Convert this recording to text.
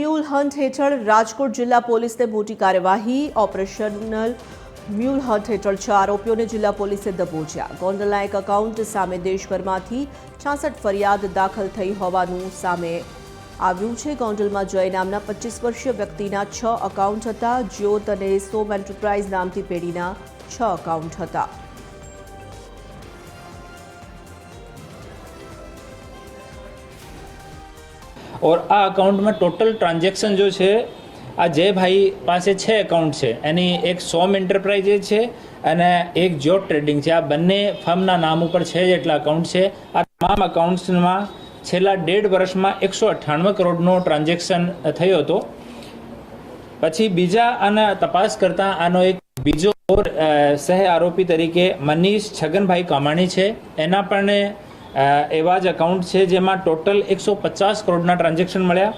Mule hunt હેઠળ રાજકોટ જિલ્લા પોલીસને મોટી કાર્યવાહી। ઓપરેશનલ મ્યુલ હન્ટ હેઠળ 6 આરોપીઓને જિલ્લા પોલીસે દબોચ્યા। ગોંડલના એક એકાઉન્ટ સામે દેશભરમાંથી 66 ફરિયાદ દાખલ થઈ હોવાનું સામે આવ્યું છે। ગોંડલમાં જય નામના 25 વર્ષીય વ્યક્તિના 6 એકાઉન્ટ હતા। જ્યોત અને સોમ એન્ટરપ્રાઇઝ નામથી પેઢીના 6 એકાઉન્ટ હતા। और आ अकाउंट में टोटल ट्रांजेक्शन जो है आ जय भाई पास 6 एकाउंट है एनी एक सोम एंटरप्राइजेज है અને એક જ્યોત ટ્રેડિંગ છે। આ બંને ફર્મના નામ ઉપર 6 જેટલા અકાઉન્ટ છે। આ તમામ અકાઉન્ટ્સમાં છેલ્લા 1.5 વર્ષમાં 198 કરોડનો ટ્રાન્ઝેક્શન થયો હતો। પછી બીજા આના તપાસ કરતા આનો એક બીજો સહ આરોપી તરીકે મનીષ છગનભાઈ કામાણી છે। એના પણ એવા જ અકાઉન્ટ છે જેમાં ટોટલ 150 કરોડના ટ્રાન્ઝેક્શન મળ્યા।